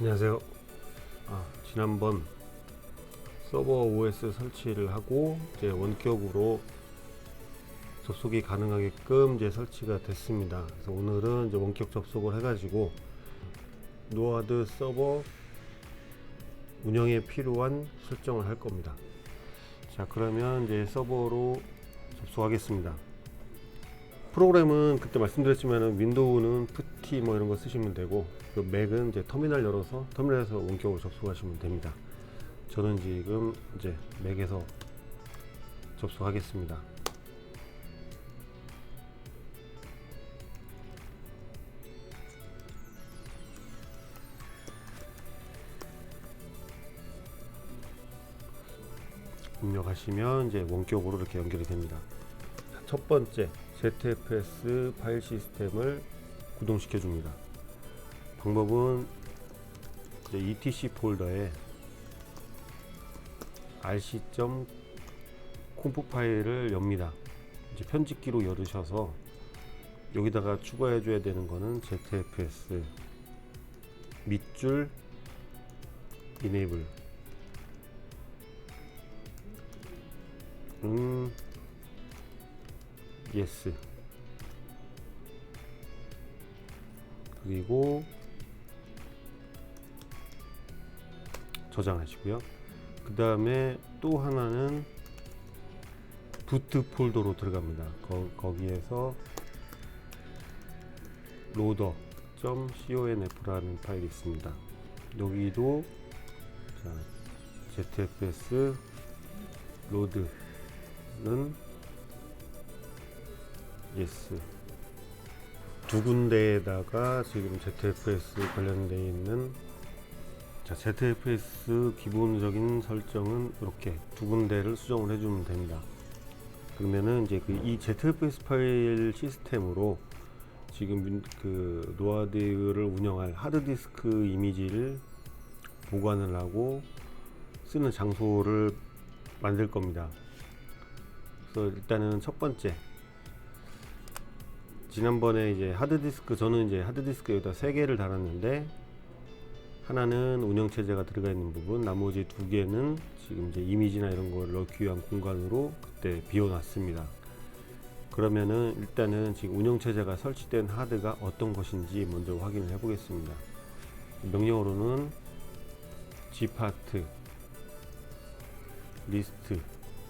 안녕하세요. 지난번 서버 OS 설치를 하고 이제 원격으로 접속이 가능하게끔 이제 설치가 됐습니다. 그래서 오늘은 이제 원격 접속을 해가지고 노아드 서버 운영에 필요한 설정을 할 겁니다. 자, 그러면 이제 서버로 접속하겠습니다. 프로그램은 그때 말씀드렸지만 윈도우는 푸티 뭐 이런 거 쓰시면 되고, 그 맥은 이제 터미널 열어서 터미널에서 원격으로 접속하시면 됩니다. 저는 지금 이제 맥에서 접속하겠습니다. 입력하시면 이제 원격으로 이렇게 연결이 됩니다. 첫 번째, ZFS 파일 시스템을 구동시켜 줍니다. 방법은 이제 etc 폴더에 rc.conf 파일을 엽니다. 이제 편집기로 열으셔서 여기다가 추가해 줘야 되는 거는 ZFS 밑줄 enable yes, 그리고 저장하시고요. 그 다음에 또 하나는 부트 폴더로 들어갑니다. 거기에서 loader.conf라는 파일이 있습니다. 여기도 ZFS load는 yes, 두 군데에다가 지금 ZFS 관련되어 있는 ZFS 기본적인 설정은 이렇게 두 군데를 수정을 해주면 됩니다. 그러면은 이제 이 ZFS 파일 시스템으로 지금 그 노아드를 운영할 하드디스크 이미지를 보관을 하고 쓰는 장소를 만들 겁니다. 그래서 일단은 첫 번째, 지난번에 이제 하드디스크, 저는 이제 하드디스크 여기다 3개를 달았는데, 하나는 운영체제가 들어가 있는 부분, 나머지 2개는 지금 이제 이미지나 이런 걸 넣기 위한 공간으로 그때 비워놨습니다. 그러면은 일단은 지금 운영체제가 설치된 하드가 어떤 것인지 먼저 확인을 해 보겠습니다. 명령어로는 gpath list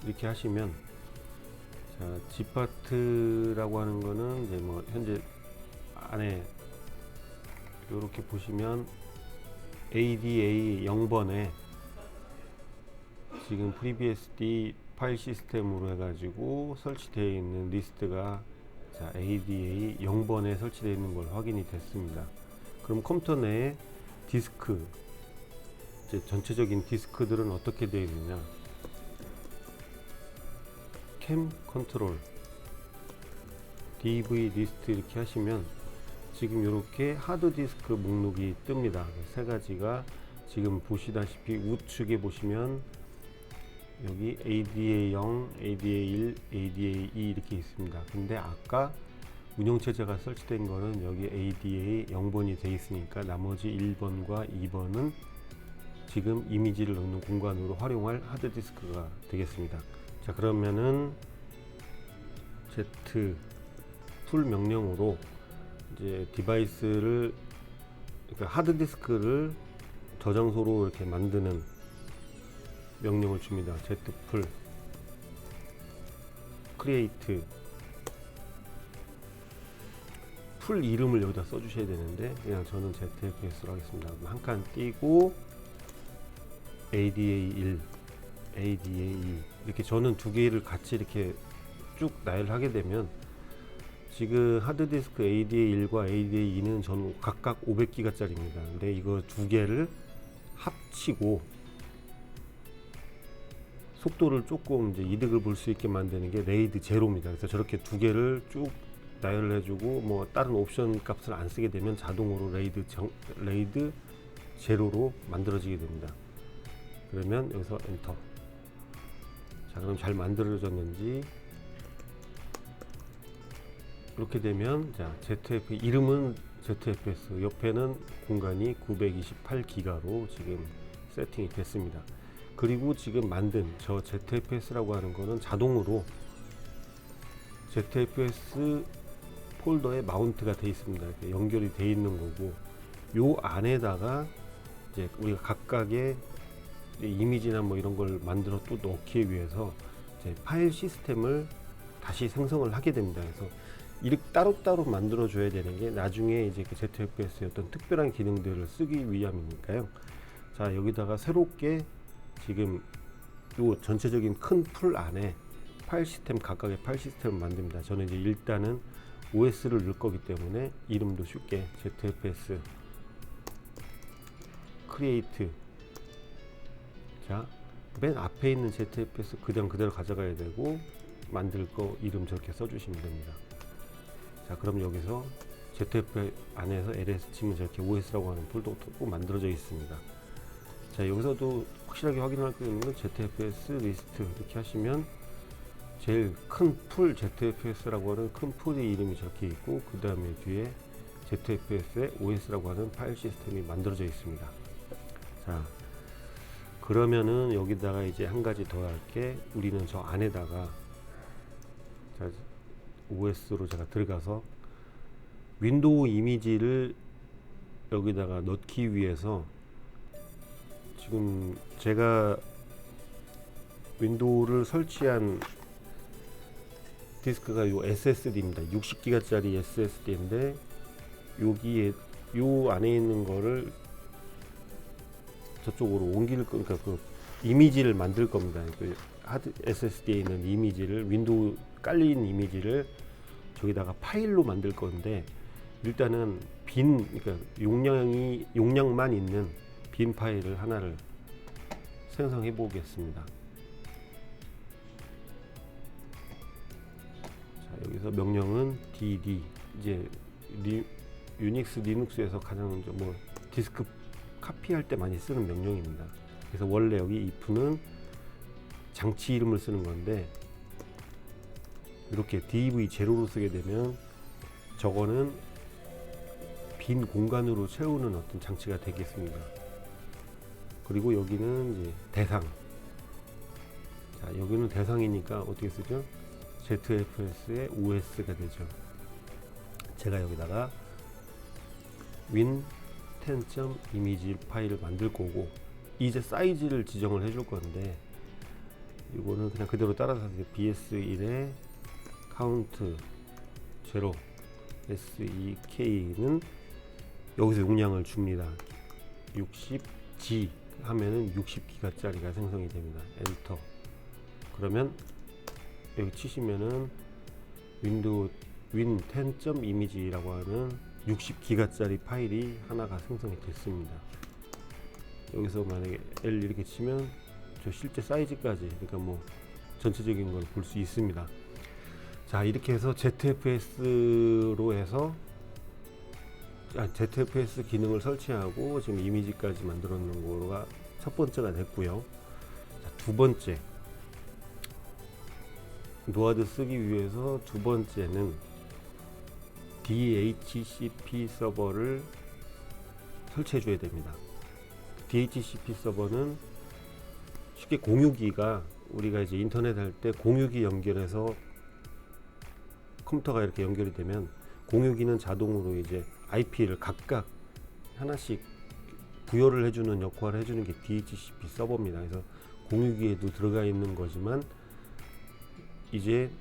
이렇게 하시면, 자, gpath라고 하는 거는 이제 뭐 현재 안에 이렇게 보시면 ADA 0번에 지금 FreeBSD 파일 시스템으로 해가지고 설치되어 있는 리스트가 ADA 0번에 설치되어 있는 걸 확인이 됐습니다. 그럼 컴퓨터 내에 디스크, 이제 전체적인 디스크들은 어떻게 되어 있느냐, 캠 컨트롤 DV 리스트 이렇게 하시면 지금 이렇게 하드디스크 목록이 뜹니다. 세 가지가 지금 보시다시피 우측에 보시면 여기 ADA0, ADA1, ADA2 이렇게 있습니다. 근데 아까 운영체제가 설치된 거는 여기 ADA 0번이 되어 있으니까 나머지 1번과 2번은 지금 이미지를 넣는 공간으로 활용할 하드디스크가 되겠습니다. 자, 그러면은 Z 풀 명령으로 이제 디바이스를, 그러니까 하드디스크를 저장소로 이렇게 만드는 명령을 줍니다. z풀 create, 풀 이름을 여기다 써주셔야 되는데 그냥 저는 ZFS로 하겠습니다. 한 칸 띄고 ADA1, ADA2 이렇게 저는 2개를 같이 이렇게 쭉 나열을 하게 되면 지금 하드디스크 ADA1과 ADA2는 저는 각각 500기가 짜리입니다. 근데 이거 2개를 합치고 속도를 조금 이제 이득을 볼 수 있게 만드는 게 레이드 제로입니다. 그래서 저렇게 2개를 쭉 나열을 해주고 뭐 다른 옵션 값을 안 쓰게 되면 자동으로 레이드 제로로 만들어지게 됩니다. 그러면 여기서 엔터. 자, 그럼 잘 만들어졌는지 이렇게 되면, 자, ZF 이름은 ZFS 옆에는 공간이 928기가로 지금 세팅이 됐습니다. 그리고 지금 만든 저 ZFS라고 하는 거는 자동으로 ZFS 폴더에 마운트가 되어 있습니다. 이렇게 연결이 되어 있는 거고, 요 안에다가 이제 우리가 각각의 이미지나 뭐 이런 걸 만들어 또 넣기 위해서 이제 파일 시스템을 다시 생성을 하게 됩니다. 그래서 이렇게 따로따로 만들어 줘야 되는 게 나중에 이제 그 ZFS의 어떤 특별한 기능들을 쓰기 위함이니까요. 자, 여기다가 새롭게 지금 요 전체적인 큰 풀 안에 파일 시스템, 각각의 파일 시스템을 만듭니다. 저는 이제 일단은 OS를 넣을 거기 때문에 이름도 쉽게 ZFS create. 자, 맨 앞에 있는 ZFS 그냥 그대로 가져가야 되고, 만들 거 이름 저렇게 써주시면 됩니다. 자, 그럼 여기서 ZFS 안에서 ls 치면 저렇게 OS라고 하는 폴더가 또 만들어져 있습니다. 자, 여기서도 확실하게 확인할 수 있는 건 ZFS 리스트 이렇게 하시면 제일 큰 풀 ZFS라고 하는 큰 풀의 이름이 저렇게 있고, 그 다음에 뒤에 ZFS의 OS라고 하는 파일 시스템이 만들어져 있습니다. 자, 그러면은 여기다가 이제 한 가지 더 할게, 우리는 저 안에다가, 자, OS로 제가 들어가서 윈도우 이미지를 여기다가 넣기 위해서, 지금 제가 윈도우를 설치한 디스크가 요 SSD입니다. 60기가짜리 SSD인데, 여기에 요 안에 있는 거를 저쪽으로 옮길 거, 그러니까 그 이미지를 만들 겁니다. 그 하드 SSD에 있는 이미지를, 윈도우 깔린 이미지를 저기다가 파일로 만들 건데, 일단은 그러니까 용량만 있는 빈 파일을 하나를 생성해 보겠습니다. 자, 여기서 명령은 dd. 이제 유닉스 리눅스에서 가장 뭐 디스크 카피할 때 많이 쓰는 명령입니다. 그래서 원래 여기 if는 장치 이름을 쓰는 건데, 이렇게 div0로 쓰게 되면 저거는 빈 공간으로 채우는 어떤 장치가 되겠습니다. 그리고 여기는 이제 대상. 자, 여기는 대상이니까 어떻게 쓰죠? ZFS의 OS가 되죠. 제가 여기다가 win10.img 파일을 만들 거고, 이제 사이즈를 지정을 해줄 건데, 이거는 그냥 그대로 따라서 bs1에 count 0 sek는 여기서 용량을 줍니다. 60G 하면은 60기가짜리가 생성이 됩니다. 엔터. 그러면 여기 치시면은 윈도우 win10.image라고 하는 60기가짜리 파일이 하나가 생성이 됐습니다. 여기서 만약에 L 이렇게 치면 저 실제 사이즈까지, 그러니까 뭐 전체적인 걸 볼 수 있습니다. 자, 이렇게 해서 ZFS로 해서 ZFS 기능을 설치하고 지금 이미지까지 만들어 놓은 거가 첫 번째가 됐고요. 자, 두 번째, 노아드 쓰기 위해서 두 번째는 DHCP 서버를 설치해 줘야 됩니다. DHCP 서버는 쉽게 공유기가, 우리가 이제 인터넷 할 때 공유기 연결해서 컴퓨터가 이렇게 연결이 되면, 공유기는 자동으로 이제 IP를 각각 하나씩 부여를 해주는 역할을 해주는 게 DHCP 서버입니다. 그래서 공유기에도 들어가 있는 거지만, 이제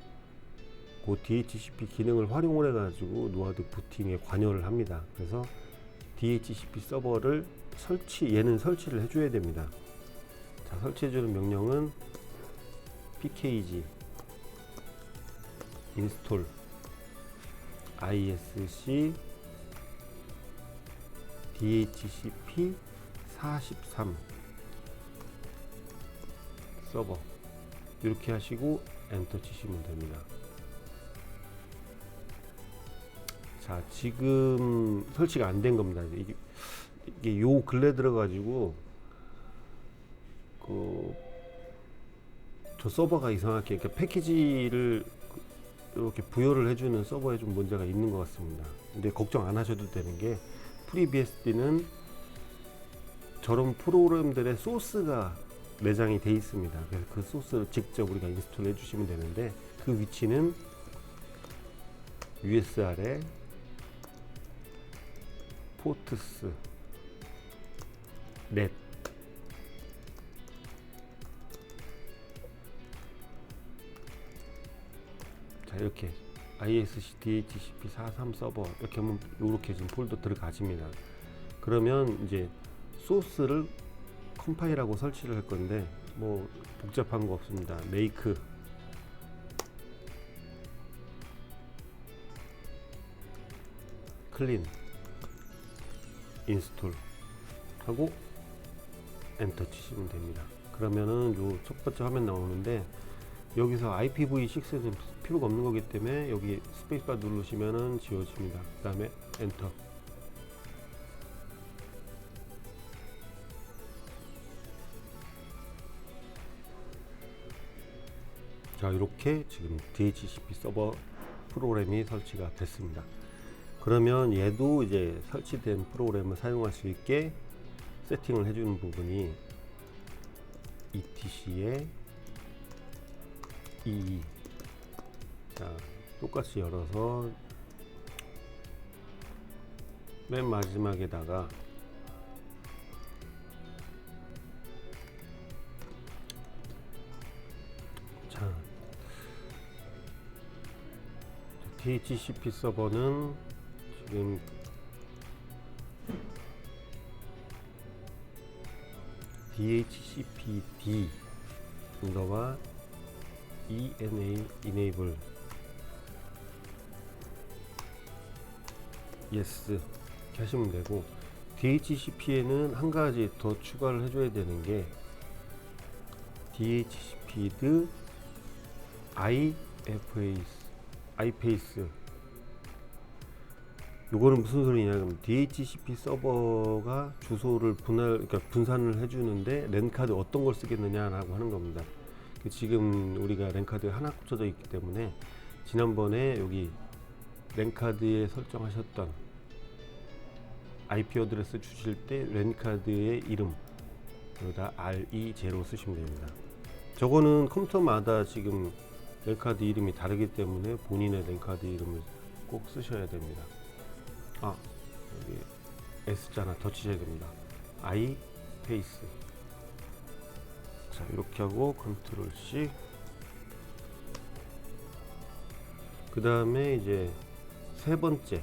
그 DHCP 기능을 활용을 해가지고 노아드 부팅에 관여를 합니다. 그래서 DHCP 서버를 얘는 설치를 해줘야 됩니다. 자, 설치해주는 명령은 pkg install isc dhcp 43 서버, 이렇게 하시고 엔터 치시면 됩니다. 자, 지금 설치가 안 된 겁니다. 이게 요 근래 들어가지고 저 서버가 이상하게, 그러니까 패키지를 이렇게 부여를 해주는 서버에 좀 문제가 있는 것 같습니다. 근데 걱정 안 하셔도 되는 게 FreeBSD는 저런 프로그램들의 소스가 내장이 돼 있습니다. 그래서 그 소스를 직접 우리가 인스톨 해주시면 되는데 그 위치는 USR에 포트스 넷 자 이렇게 ISC DHCP 43 서버 이렇게 하면 이렇게 지금 폴더 들어가집니다. 그러면 이제 소스를 컴파일하고 설치를 할 건데 뭐 복잡한 거 없습니다. 메이크 클린 인스톨 하고 엔터 치시면 됩니다. 그러면은 요 첫 번째 화면 나오는데 여기서 IPv6는 필요가 없는 거기 때문에 여기 스페이스바 누르시면은 지워집니다. 그 다음에 엔터. 자 이렇게 지금 DHCP 서버 프로그램이 설치가 됐습니다. 그러면 얘도 이제 설치된 프로그램을 사용할 수 있게 세팅을 해주는 부분이 ETC의 EE. 자 똑같이 열어서 맨 마지막에다가 자 DHCP 서버는 지금 DHCPD 이거와 enable yes 이렇게 하시면 되고 DHCP에는 한 가지 더 추가를 해줘야 되는 게 DHCP드 iPace 요거는 무슨 소리냐면 DHCP 서버가 주소를 그러니까 분산을 해주는데 랜카드 어떤 걸 쓰겠느냐라고 하는 겁니다. 지금 우리가 랜카드 하나 꽂혀져 있기 때문에 지난번에 여기 랜카드에 설정하셨던 IP 어드레스 주실 때 랜카드의 이름 여기다 RE0 쓰시면 됩니다. 저거는 컴퓨터마다 지금 랜카드 이름이 다르기 때문에 본인의 랜카드 이름을 꼭 쓰셔야 됩니다. 아 여기 S자나 더 치셔야 됩니다. iPace. 자 이렇게 하고 컨트롤 C. 그 다음에 이제 세 번째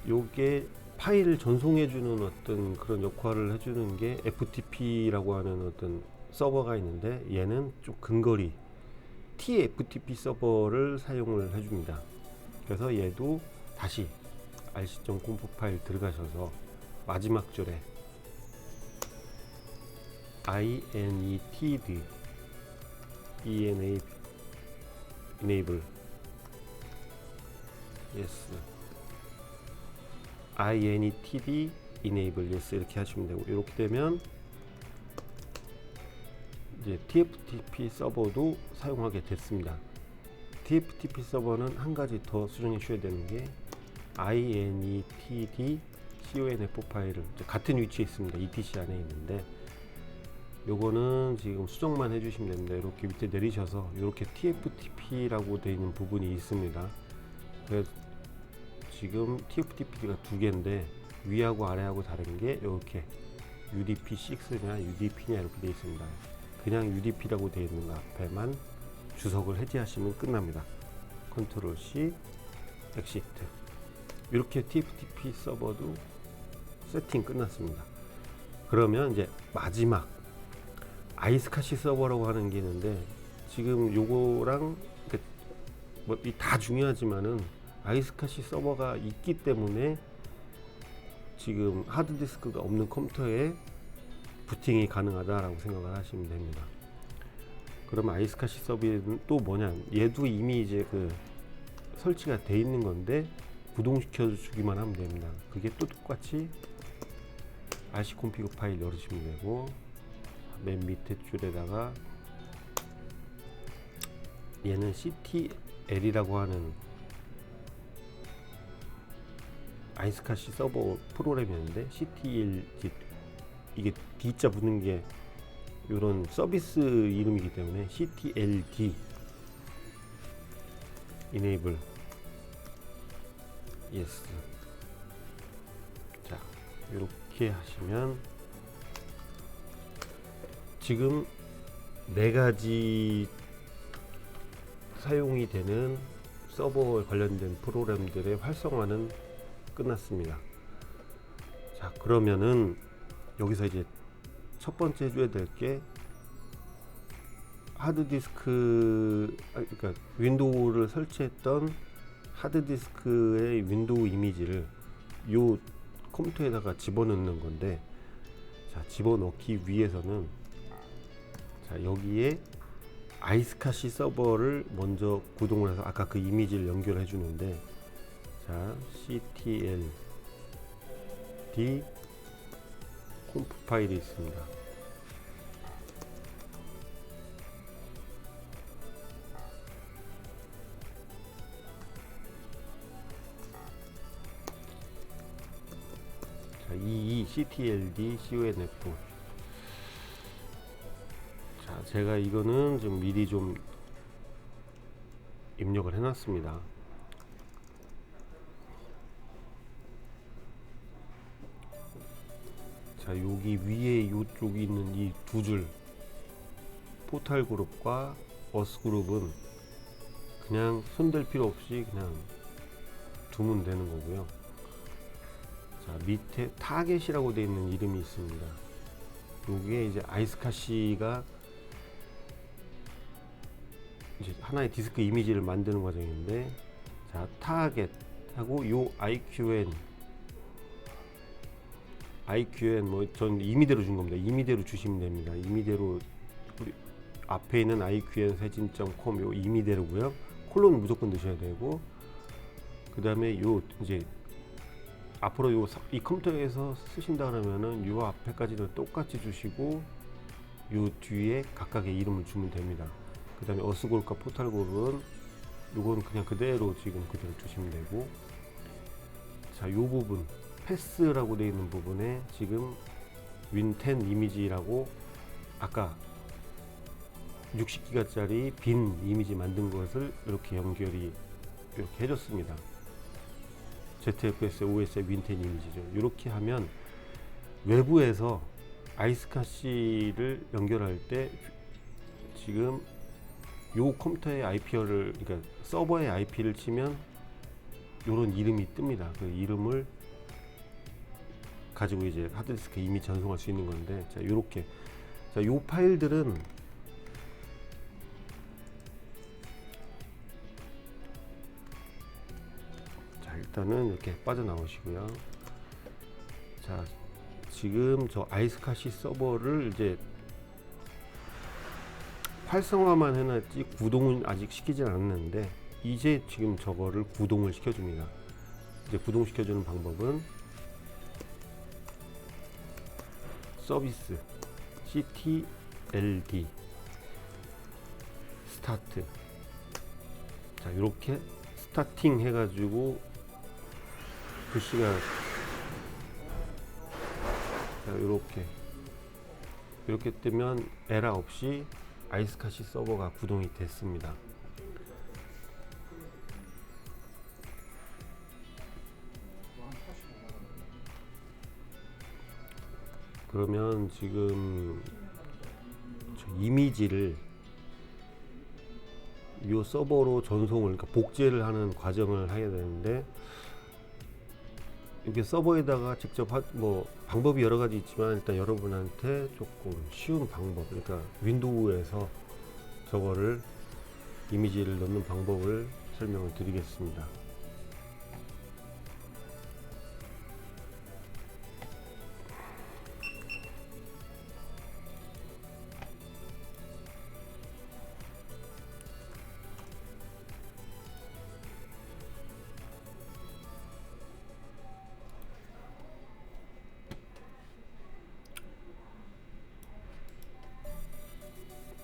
요게 파일을 전송해 주는 어떤 그런 역할을 해주는 게 FTP라고 하는 어떤 서버가 있는데 얘는 좀 근거리 TFTP 서버를 사용을 해줍니다. 그래서 얘도 다시 rc.conf 파일 들어가셔서 마지막 줄에 inetd enable yes inetd enable yes 이렇게 하시면 되고 이렇게 되면 이제 TFTP 서버도 사용하게 됐습니다. TFTP 서버는 한 가지 더 수정해 주셔야 되는 게 inetd conf 파일을 같은 위치에 있습니다. etc 안에 있는데 요거는 지금 수정만 해주시면 됩니다. 이렇게 밑에 내리셔서 이렇게 TFTP라고 되어 있는 부분이 있습니다. 그래서 지금 TFTP가 두 개인데 위하고 아래하고 다른 게 이렇게 UDP6냐 UDP냐 이렇게 되어 있습니다. 그냥 UDP라고 되어 있는 거 앞에만 주석을 해제하시면 끝납니다. 컨트롤 C 엑시트. 이렇게 TFTP 서버도 세팅 끝났습니다. 그러면 이제 마지막 아이스카시 서버라고 하는 게 있는데 지금 요거랑 뭐 다 중요하지만은 아이스카시 서버가 있기 때문에 지금 하드디스크가 없는 컴퓨터에 부팅이 가능하다라고 생각을 하시면 됩니다. 그러면 아이스카시 서버는 또 뭐냐? 얘도 이미 이제 그 설치가 돼 있는 건데 구동시켜 주기만 하면 됩니다. 그게 또 똑같이 rcconfig 파일 열으시면 되고 맨 밑에 줄에다가 얘는 CTL이라고 하는 아이스카시 서버 프로그램이었는데, CTL 이게 D자 붙는 게 이런 서비스 이름이기 때문에 CTLD enable yes. 자, 이렇게 하시면 지금 4가지 사용이 되는 서버 관련된 프로그램들의 활성화는 끝났습니다. 자, 그러면은 여기서 이제 첫 번째 해줘야 될 게 하드디스크, 그러니까 윈도우를 설치했던 하드디스크의 윈도우 이미지를 요 컴퓨터에다가 집어넣는 건데, 자, 집어넣기 위해서는 자, 여기에 아이스카시 서버를 먼저 구동을 해서 아까 그 이미지를 연결해 주는데, 자, ctld 콤프 파일이 있습니다. 자, ctld conf. 자, 제가 이거는 좀 미리 좀 입력을 해놨습니다. 자, 여기 위에 요쪽에 있는 이 두 줄 포탈 그룹과 어스 그룹은 그냥 손댈 필요 없이 그냥 두면 되는 거고요. 자, 밑에 타겟이라고 되어 있는 이름이 있습니다. 여기에 이제 아이스카시가 이제 하나의 디스크 이미지를 만드는 과정인데, 자, 타겟하고 요 IQN 뭐 전 임의대로 준 겁니다. 임의대로 주시면 됩니다. 임의대로 앞에 있는 IQN 세진.com 요 임의대로고요. 콜론 무조건 넣으셔야 되고, 그 다음에 요 이제 앞으로 이 컴퓨터에서 쓰신다 그러면은 요 앞에까지는 똑같이 주시고 요 뒤에 각각의 이름을 주면 됩니다. 그 다음에 어스골과 포탈골은 요건 그냥 그대로 지금 그대로 주시면 되고, 자, 요 부분 패스라고 되어 있는 부분에 지금 윈10 이미지라고 아까 60기가짜리 빈 이미지 만든 것을 이렇게 연결이 이렇게 해줬습니다. ZFS OS의 윈10 이미지죠. 이렇게 하면 외부에서 아이스카시를 연결할 때 지금 요 컴퓨터의 IP를, 그러니까 서버의 IP를 치면 요런 이름이 뜹니다. 그 이름을 가지고 이제 하드디스크 이미 전송할 수 있는 건데, 자, 요렇게, 자, 요 파일들은 자, 일단은 이렇게 빠져나오시고요. 자, 지금 저 아이스카시 서버를 이제 활성화만 해놨지 구동은 아직 시키진 않았는데, 이제 지금 저거를 구동을 시켜줍니다. 이제 구동시켜주는 방법은 서비스 ctld 스타트. 자, 이렇게 스타팅 해가지고 글씨가, 자, 이렇게 뜨면 에러 없이 아이스카시 서버가 구동이 됐습니다. 그러면 지금 저 이미지를 이 서버로 전송을, 그러니까 복제를 하는 과정을 해야 되는데, 이렇게 서버에다가 직접 뭐 방법이 여러 가지 있지만 일단 여러분한테 조금 쉬운 방법, 그러니까 윈도우에서 저거를 이미지를 넣는 방법을 설명을 드리겠습니다.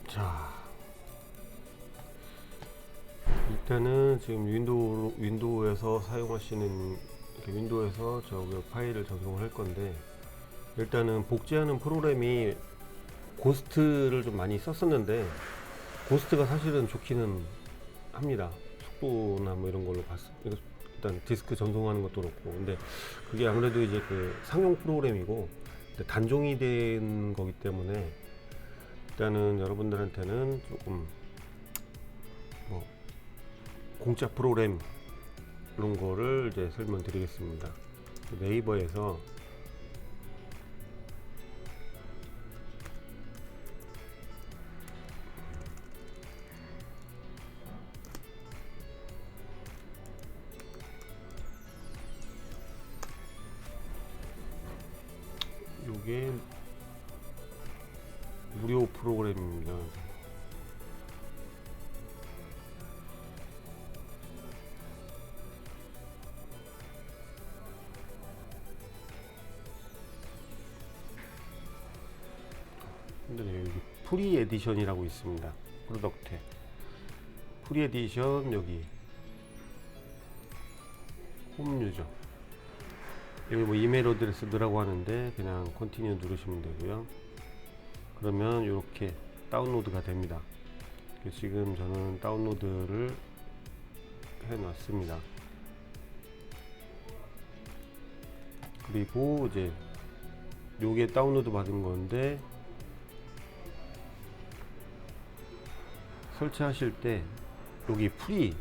자, 일단은 지금 윈도우에서 사용하시는 윈도우에서 저 파일을 적용을 할 건데, 일단은 복제하는 프로그램이 고스트를 좀 많이 썼었는데, 고스트가 사실은 좋기는 합니다. 속도나 뭐 이런 걸로 봤어. 일단 디스크 전송하는 것도 그렇고. 근데 그게 아무래도 이제 그 상용 프로그램이고 단종이 된 거기 때문에 일단은 여러분들한테는 조금 뭐 공짜 프로그램 이런 거를 이제 설명드리겠습니다. 네이버에서 요게 무료 프로그램입니다. 근데 여기 프리 에디션이라고 있습니다. 프로덕트 프리 에디션, 여기 홈 유저, 여기 뭐 이메일 어드레스 넣으라고 하는데 그냥 컨티뉴 누르시면 되고요. 그러면 이렇게 다운로드가 됩니다. 지금 저는 다운로드를 해 놨습니다. 그리고 이제 요게 다운로드 받은 건데, 설치하실 때 여기 프리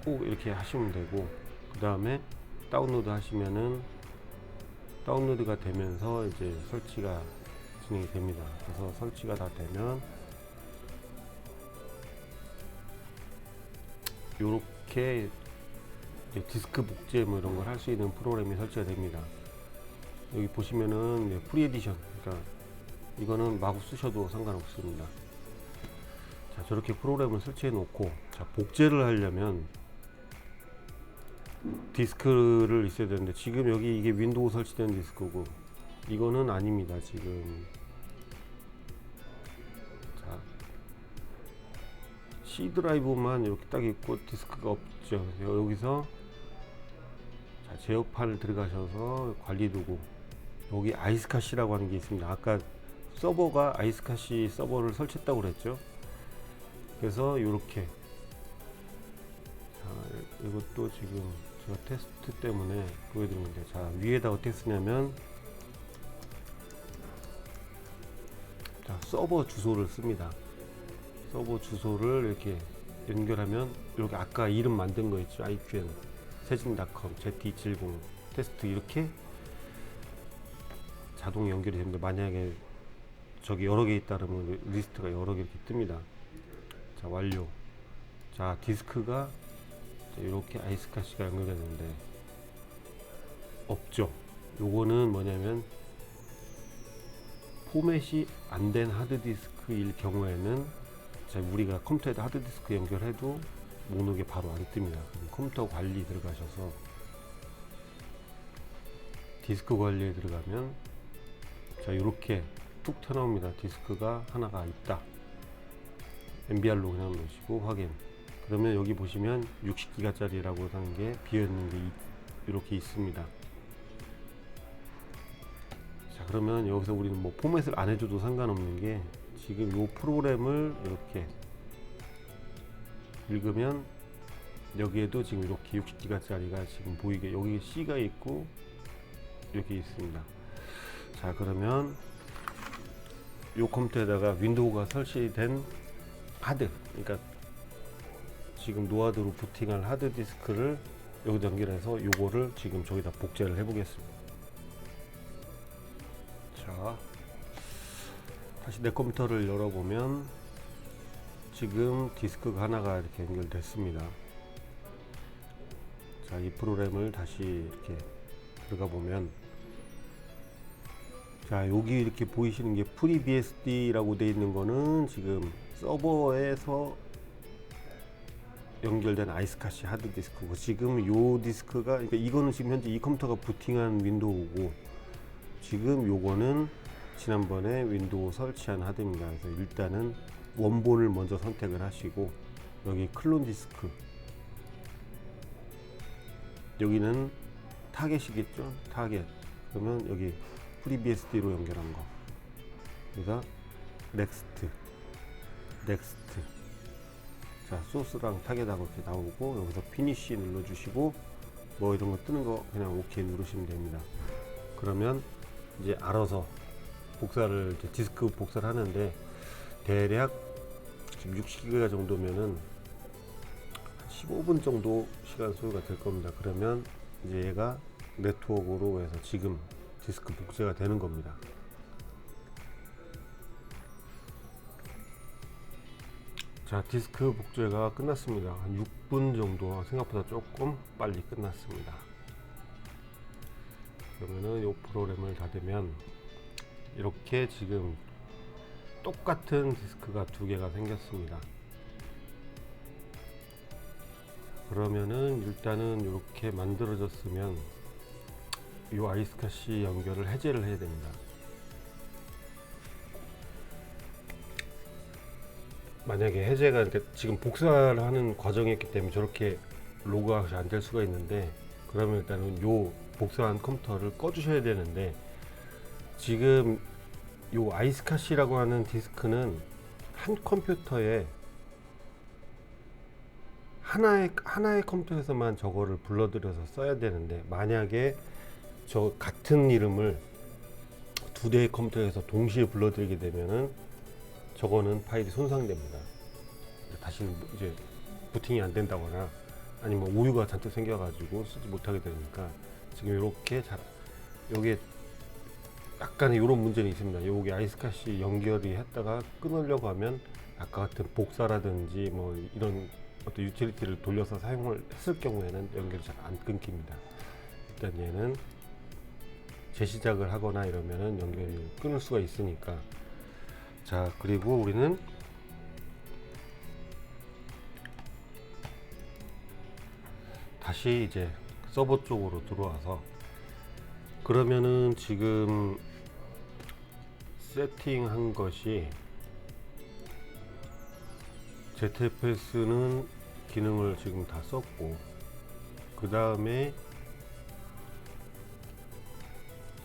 꼭 이렇게 하시면 되고, 그 다음에 다운로드 하시면은 다운로드가 되면서 이제 설치가 진행이 됩니다. 그래서 설치가 다 되면 요렇게 이제 디스크 복제 뭐 이런 걸 할 수 있는 프로그램이 설치가 됩니다. 여기 보시면은 프리 에디션, 그러니까 이거는 마구 쓰셔도 상관없습니다. 자, 저렇게 프로그램을 설치해 놓고, 자, 복제를 하려면 디스크를 있어야 되는데, 지금 여기 이게 윈도우 설치된 디스크고 이거는 아닙니다. 지금 자, C 드라이브만 이렇게 딱 있고 디스크가 없죠. 여기서 자, 제어판을 들어가셔서 관리 도구, 여기 아이스카시라고 하는 게 있습니다. 아까 서버가 아이스카시 서버를 설치했다고 그랬죠. 그래서 이렇게, 자, 이것도 지금 제가 테스트 때문에 보여드리는데, 자, 위에다 어떻게 쓰냐면, 자, 서버 주소를 씁니다. 서버 주소를 이렇게 연결하면, 이렇게 아까 이름 만든 거 있죠. iqn 세진.com z270 테스트, 이렇게 자동 연결이 됩니다. 만약에 저기 여러 개 있다면 리스트가 여러 개 이렇게 뜹니다. 자, 완료. 자, 디스크가 이렇게 아이스카시가 연결되는데 없죠. 요거는 뭐냐면, 포맷이 안 된 하드디스크일 경우에는, 자, 우리가 컴퓨터에다 하드디스크 연결해도 목록에 바로 안 뜹니다. 컴퓨터 관리 들어가셔서 디스크 관리에 들어가면, 자, 이렇게 툭 튀어나옵니다. 디스크가 하나가 있다. MBR로 그냥 넣으시고 확인. 그러면 여기 보시면 60기가 짜리라고 하는 게 비어있는 게 이렇게 있습니다. 자, 그러면 여기서 우리는 뭐 포맷을 안 해줘도 상관없는 게, 지금 이 프로그램을 이렇게 읽으면 여기에도 지금 이렇게 60기가 짜리가 지금 보이게, 여기 C가 있고 이렇게 있습니다. 자, 그러면 이 컴퓨터에다가 윈도우가 설치된 하드, 그러니까 지금 노하드로 부팅할 하드디스크를 여기다 연결해서 요거를 지금 저기다 복제를 해 보겠습니다. 자, 다시 내 컴퓨터를 열어보면 지금 디스크가 하나가 이렇게 연결됐습니다. 자, 이 프로그램을 다시 이렇게 들어가 보면, 자, 여기 이렇게 보이시는 게 FreeBSD라고 되어 있는 거는 지금 서버에서 연결된 아이스카시 하드디스크고, 지금 요 디스크가, 그러니까 이거는 지금 현재 이 컴퓨터가 부팅한 윈도우고, 지금 요거는 지난번에 윈도우 설치한 하드입니다. 그래서 일단은 원본을 먼저 선택을 하시고, 여기 클론 디스크, 여기는 타겟이겠죠. 타겟. 그러면 여기 FreeBSD로 연결한 거, 여기다 넥스트. 자, 소스랑 타겟하고 이렇게 나오고, 여기서 피니쉬 눌러주시고, 뭐 이런 거 뜨는 거 그냥 오케이 누르시면 됩니다. 그러면 이제 알아서 복사를, 이제 디스크 복사를 하는데, 대략 지금 60기가 정도면은 15분 정도 시간 소요가 될 겁니다. 그러면 이제 얘가 네트워크로 해서 지금 디스크 복제가 되는 겁니다. 자, 디스크 복제가 끝났습니다. 한 6분 정도, 생각보다 조금 빨리 끝났습니다. 그러면은 이 프로그램을 닫으면 이렇게 지금 똑같은 디스크가 두 개가 생겼습니다. 그러면은 일단은 이렇게 만들어졌으면 이 아이스카시 연결을 해제를 해야 됩니다. 만약에 해제가, 이렇게 지금 복사를 하는 과정이었기 때문에 저렇게 로그아웃이 안 될 수가 있는데, 그러면 일단은 요 복사한 컴퓨터를 꺼 주셔야 되는데, 지금 요 아이스카시라고 하는 디스크는 한 컴퓨터에 하나의 컴퓨터에서만 저거를 불러들여서 써야 되는데, 만약에 저 같은 이름을 두 대의 컴퓨터에서 동시에 불러들이게 되면은 저거는 파일이 손상됩니다. 다시는 이제 부팅이 안 된다거나 아니면 오류가 잔뜩 생겨가지고 쓰지 못하게 되니까, 지금 이렇게 요게 약간의 이런 문제는 있습니다. 요게 아이스카시 연결이 했다가 끊으려고 하면 아까 같은 복사라든지 뭐 이런 어떤 유틸리티를 돌려서 사용을 했을 경우에는 연결이 잘 안 끊깁니다. 일단 얘는 재시작을 하거나 이러면은 연결이 끊을 수가 있으니까. 자, 그리고 우리는 다시 이제 서버 쪽으로 들어와서, 그러면은 지금 세팅한 것이 ZFS는 기능을 지금 다 썼고, 그 다음에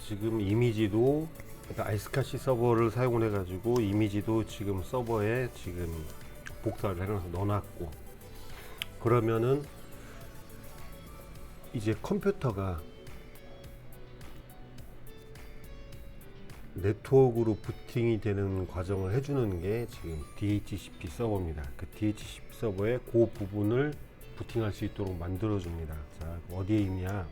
지금 이미지도, 그러니까 아이스카시 서버를 사용을 해가지고 이미지도 지금 서버에 지금 복사를 해놔서 넣어놨고, 그러면은 이제 컴퓨터가 네트워크로 부팅이 되는 과정을 해주는 게 지금 DHCP 서버입니다. 그 DHCP 서버에 그 부분을 부팅할 수 있도록 만들어 줍니다. 자, 어디에 있냐?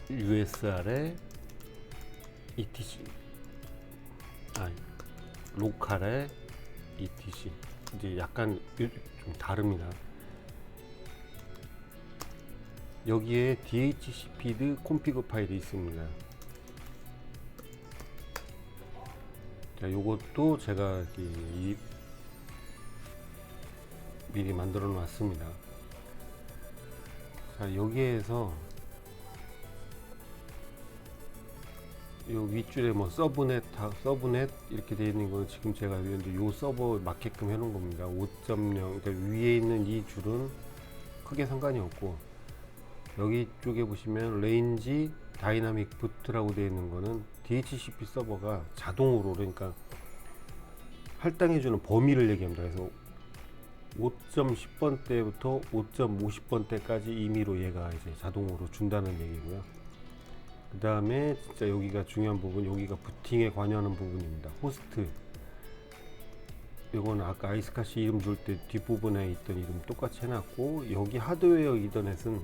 USR에 ETC, 로컬에 ETC. 이제 약간 좀 다릅니다. 여기에 DHCP 콘피그 파일이 있습니다. 자, 요것도 제가 미리 만들어 놨습니다. 자, 여기에서 요 윗줄에 뭐 서브넷 이렇게 되어 있는 거는 지금 제가 요 서버 맞게끔 해 놓은 겁니다. 5.0, 그러니까 위에 있는 이 줄은 크게 상관이 없고, 여기 쪽에 보시면 레인지 다이나믹 부트라고 되어 있는 거는 DHCP 서버가 자동으로, 그러니까 할당해 주는 범위를 얘기합니다. 그래서 5.10번 때부터 5.50번 때까지 임의로 얘가 이제 자동으로 준다는 얘기고요. 그 다음에 진짜 여기가 중요한 부분, 여기가 부팅에 관여하는 부분입니다. 호스트, 이거는 아까 아이스카시 이름 줄 때 뒷부분에 있던 이름 똑같이 해놨고, 여기 하드웨어 이더넷은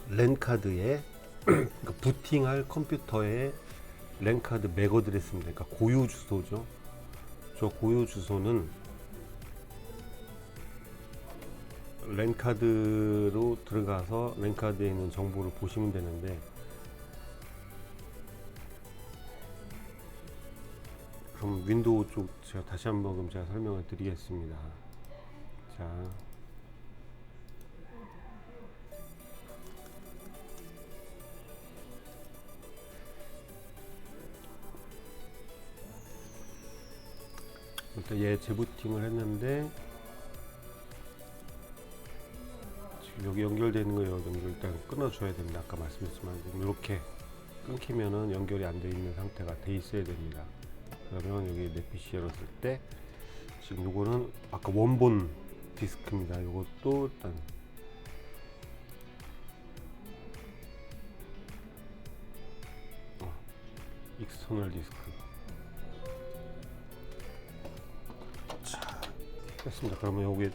랜카드에 그러니까 부팅할 컴퓨터의 랜카드 맥 어드레스입니다. 그러니까 고유 주소죠. 저 고유 주소는 랜카드로 들어가서 랜카드에 있는 정보를 보시면 되는데, 그럼 윈도우 쪽 제가 다시 한번 그럼 제가 설명을 드리겠습니다. 자, 얘 재부팅을 했는데 지금 여기 연결되어 있는 거 일단 끊어줘야 됩니다. 아까 말씀드렸지만 이렇게 끊기면은 연결이 안 되어 있는 상태가 돼 있어야 됩니다. 그러면 여기 내 PC 열었을 때 지금 요거는 아까 원본 디스크입니다. 요것도 일단 익스터널 디스크. 자, 됐습니다. 그러면 여기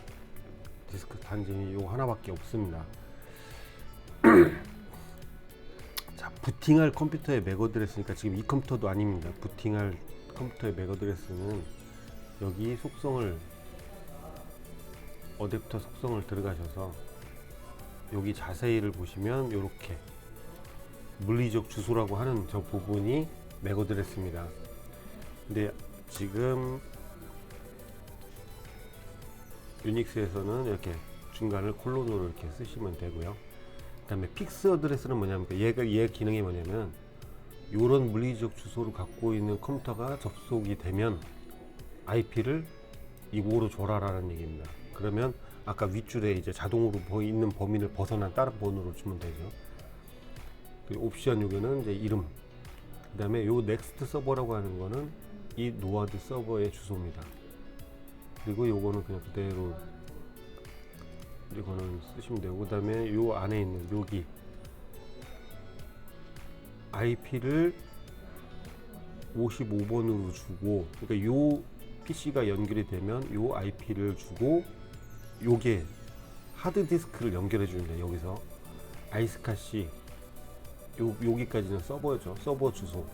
디스크 단점이 요 하나밖에 없습니다. 자, 부팅할 컴퓨터의 맥 어드레스니까 지금 이 컴퓨터도 아닙니다. 부팅할 컴퓨터의 맥 어드레스는 여기 속성을 어댑터 속성을 들어가셔서 여기 자세히를 보시면 이렇게 물리적 주소라고 하는 저 부분이 맥 어드레스입니다. 근데 지금 유닉스에서는 이렇게 중간을 콜론으로 이렇게 쓰시면 되고요. 그 다음에 픽스 어드레스는 뭐냐면 얘 기능이 뭐냐면 이런 물리적 주소를 갖고 있는 컴퓨터가 접속이 되면 IP를 이거로 줘라라는 얘기입니다. 그러면 아까 윗줄에 이제 자동으로 있는 범위를 벗어난 다른 번호를 주면 되죠. 그 옵션 요거는 이제 이름, 그 다음에 요 넥스트 서버라고 하는 거는 이 노아드 서버의 주소입니다. 그리고 요거는 그냥 그대로 이거는 쓰시면 되고, 그 다음에 요 안에 있는 여기 IP를 55번으로 주고, 그러니까 요 PC가 연결이 되면 요 IP를 주고 요게 하드디스크를 연결해 주는데 여기서 아이스카시 여기까지는 서버죠. 서버 주소.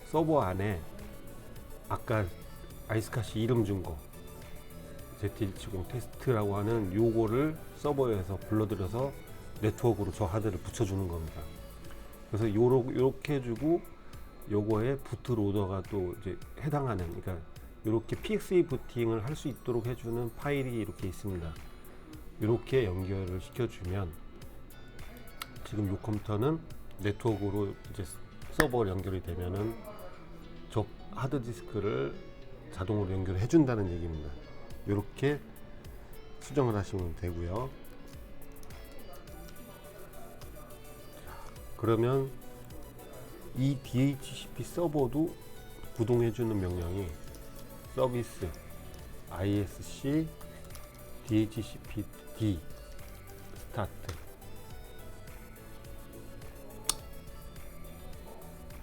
서버 안에 아까 아이스카시 이름 준 거 ZH70 테스트라고 하는 요거를 서버에서 불러들여서 네트워크로 저 하드를 붙여주는 겁니다. 그래서 요렇게 해주고 요거에 부트로더가 또 이제 해당하는, 그러니까 이렇게 PXE 부팅을 할 수 있도록 해주는 파일이 이렇게 있습니다. 이렇게 연결을 시켜주면 지금 이 컴퓨터는 네트워크로 이제 서버 연결이 되면은 저 하드디스크를 자동으로 연결해 준다는 얘기입니다. 이렇게 수정을 하시면 되고요. 그러면 이 DHCP 서버도 구동해 주는 명령이 서비스 ISC DHCPD 스타트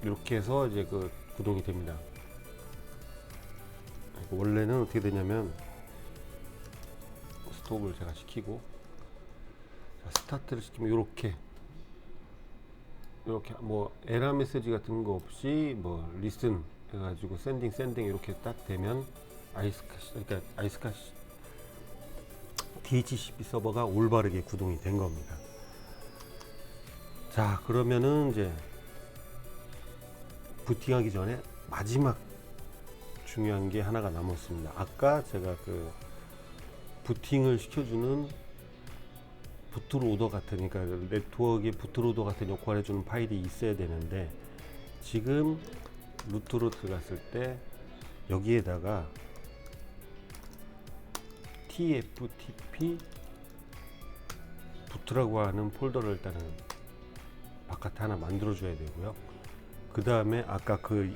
이렇게 해서 이제 그 구동이 됩니다. 원래는 어떻게 되냐면 스톱을 제가 시키고, 자, 스타트를 시키면 이렇게 뭐 에러 메시지 같은 거 없이 뭐 리슨 해가지고 샌딩 이렇게 딱 되면 아이스카시 DHCP 서버가 올바르게 구동이 된 겁니다. 자, 그러면은 이제 부팅하기 전에 마지막 중요한 게 하나가 남았습니다. 아까 제가 그 부팅을 시켜주는 부트로더 같은, 그러니까 네트워크의 부트로더 같은 역할을 해주는 파일이 있어야 되는데, 지금 루트로 들어갔을 때 여기에다가 tftp 부트라고 하는 폴더를 일단은 바깥에 하나 만들어 줘야 되고요. 그 다음에 아까 그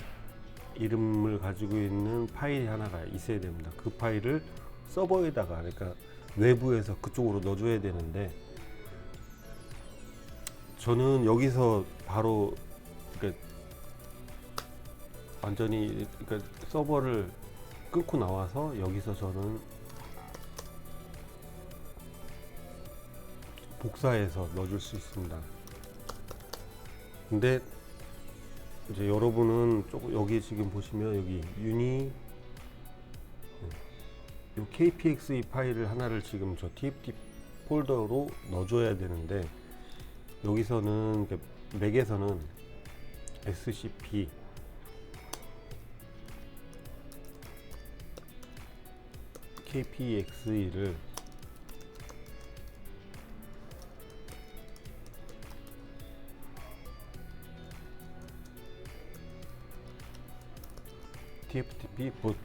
이름을 가지고 있는 파일이 하나가 있어야 됩니다. 그 파일을 서버에다가, 그러니까 외부에서 그쪽으로 넣어줘야 되는데, 저는 여기서 바로 그러니까 완전히 그러니까 서버를 끊고 나와서 여기서 저는 복사해서 넣어줄 수 있습니다. 근데 이제 여러분은 조금 여기 지금 보시면 여기 유니 요 KPXE 파일을 하나를 지금 저 TFT 폴더로 넣어줘야 되는데, 여기서는 맥에서는 SCP KPXE를 TFTP boot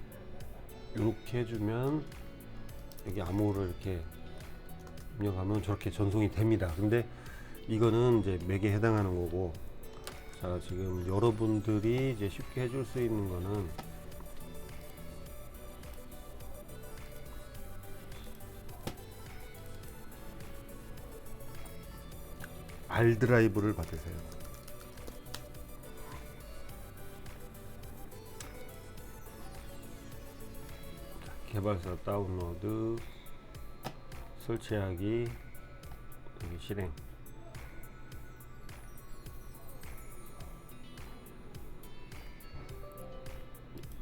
이렇게 해주면 여기 암호를 이렇게 입력하면 저렇게 전송이 됩니다. 근데 이거는 이제 맥에 해당하는 거고, 자 지금 여러분들이 이제 쉽게 해줄 수 있는 거는 R 드라이브를 받으세요. 자, 개발사 다운로드, 설치하기, 여기 실행.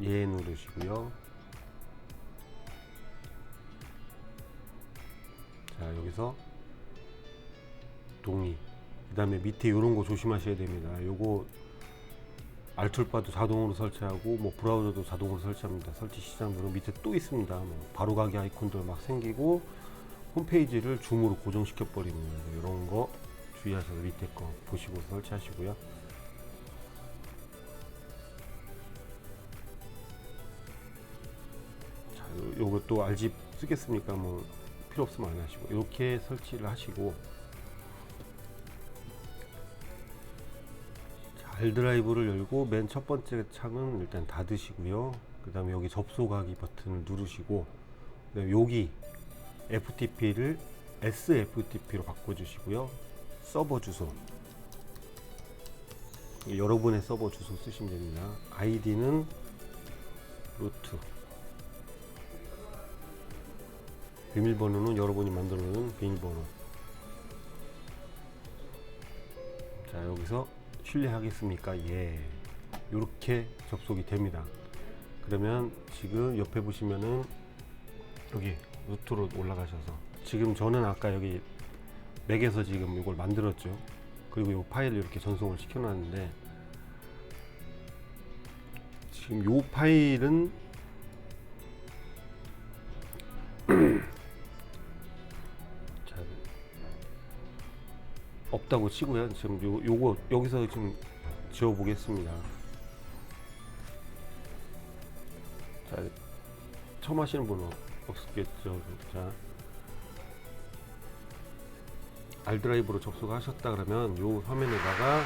예 누르시고요. 자 여기서 동의. 그 다음에 밑에 이런 거 조심하셔야 됩니다. 요거 알툴바도 자동으로 설치하고 뭐 브라우저도 자동으로 설치합니다. 설치 시작 누르 밑에 또 있습니다. 뭐 바로 가기 아이콘들 막 생기고 홈페이지를 줌으로 고정시켜 버립니다. 이런 거 주의하셔서 밑에 거 보시고 설치하시고요. 자, 요거 또 RG 쓰겠습니까? 뭐 필요 없으면 안 하시고 이렇게 설치를 하시고, R 드라이브를 열고 맨 첫 번째 창은 일단 닫으시고요. 그 다음에 여기 접속하기 버튼을 누르시고, 그다음에 여기 FTP를 SFTP로 바꿔주시고요. 서버 주소, 여러분의 서버 주소 쓰시면 됩니다. 아이디는 루트, 비밀번호는 여러분이 만들어 놓은 비밀번호. 자 여기서 신뢰하겠습니까? 예. 이렇게 접속이 됩니다. 그러면 지금 옆에 보시면은 여기 루트로 올라가셔서, 지금 저는 아까 여기 맥에서 지금 이걸 만들었죠. 그리고 이 파일을 이렇게 전송을 시켜 놨는데, 지금 이 파일은 자, 없다고 치고요. 지금 요거 여기서 지금 지워 보겠습니다. 자, 처음 하시는 분은 없겠죠. 자, R 드라이브로 접속하셨다 그러면 요 화면에다가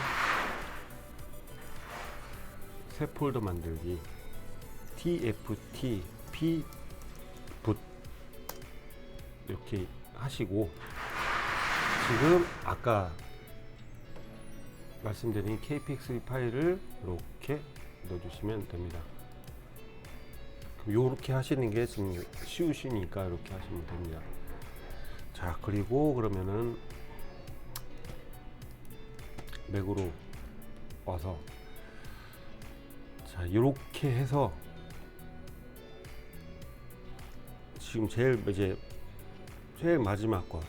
새 폴더 만들기, tftp boot 이렇게 하시고, 지금 아까 말씀드린 kpx 파일을 이렇게 넣어주시면 됩니다. 이렇게 하시는 게 지금 쉬우시니까 이렇게 하시면 됩니다. 자 그리고 그러면은 맥으로 와서, 자 이렇게 해서 지금 제일 마지막 거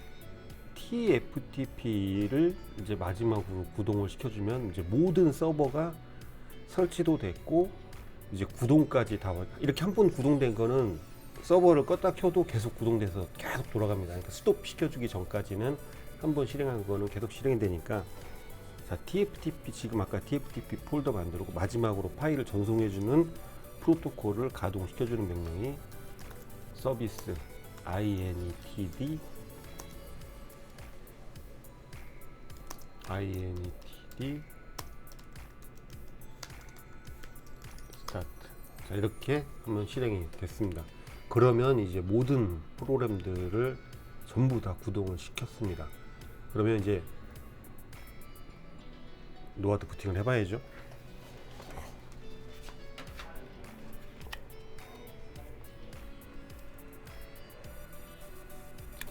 TFTP를 이제 마지막으로 구동을 시켜주면 이제 모든 서버가 설치도 됐고 이제 구동까지 다 이렇게 한 번 구동된 거는 서버를 껐다 켜도 계속 구동돼서 계속 돌아갑니다. 그러니까 스톱 시켜주기 전까지는 한 번 실행한 거는 계속 실행이 되니까, 자 TFTP 지금 아까 TFTP 폴더 만들고 마지막으로 파일을 전송해주는 프로토콜을 가동시켜주는 명령이 서비스 intd 스타트. 자 이렇게 하면 실행이 됐습니다. 그러면 이제 모든 프로그램들을 전부 다 구동을 시켰습니다. 그러면 이제 노하드 부팅을 해봐야죠.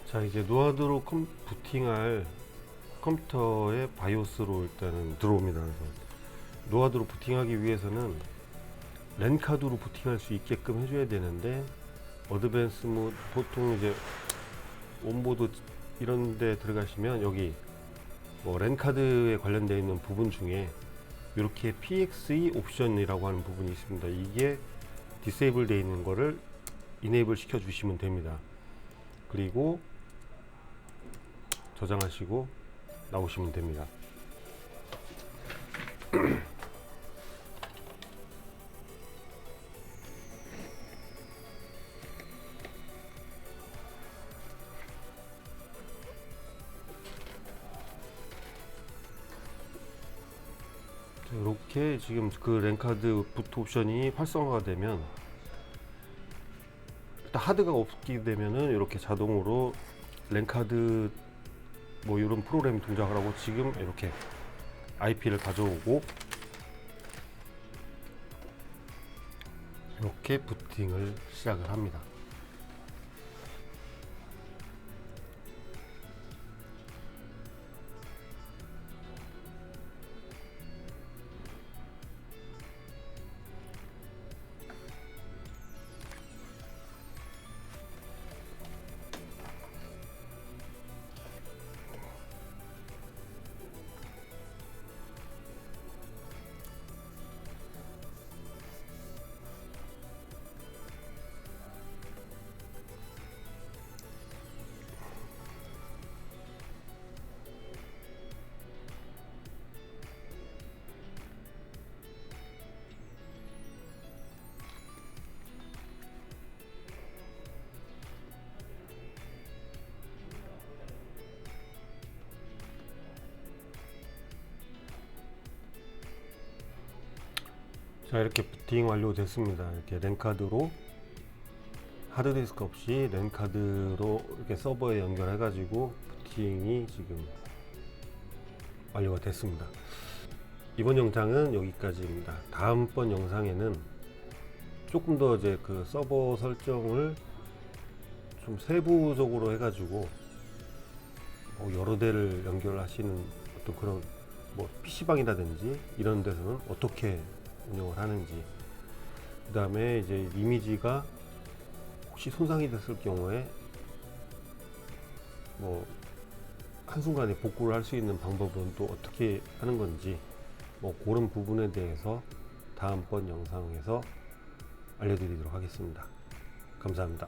자 이제 노하드로 부팅할 컴퓨터의 바이오스로 일단은 들어옵니다. 그래서 노하드로 부팅하기 위해서는 랜카드로 부팅할 수 있게끔 해줘야 되는데, 어드밴스 모드 보통 이제 온보드 이런 데 들어가시면 여기 뭐 랜카드에 관련되어 있는 부분 중에 이렇게 PXE 옵션이라고 하는 부분이 있습니다. 이게 디세이블 되어 있는 거를 이네이블 시켜 주시면 됩니다. 그리고 저장하시고 나오시면 됩니다. 이렇게 지금 그 랜카드 부트 옵션이 활성화가 되면 일단 하드가 없게 되면은 이렇게 자동으로 랜카드 뭐 이런 프로그램 동작을 하고 지금 이렇게 IP를 가져오고 이렇게 부팅을 시작을 합니다. 자, 이렇게 부팅 완료됐습니다. 이렇게 랜카드로 하드디스크 없이 랜카드로 이렇게 서버에 연결해 가지고 부팅이 지금 완료가 됐습니다. 이번 영상은 여기까지입니다. 다음번 영상에는 조금 더 이제 그 서버 설정을 좀 세부적으로 해 가지고 여러 대를 연결하시는 어떤 그런 뭐 PC방이라든지 이런 데서는 어떻게 운영을 하는지, 그 다음에 이제 이미지가 혹시 손상이 됐을 경우에 뭐 한순간에 복구를 할 수 있는 방법은 또 어떻게 하는 건지, 뭐 그런 부분에 대해서 다음번 영상에서 알려드리도록 하겠습니다. 감사합니다.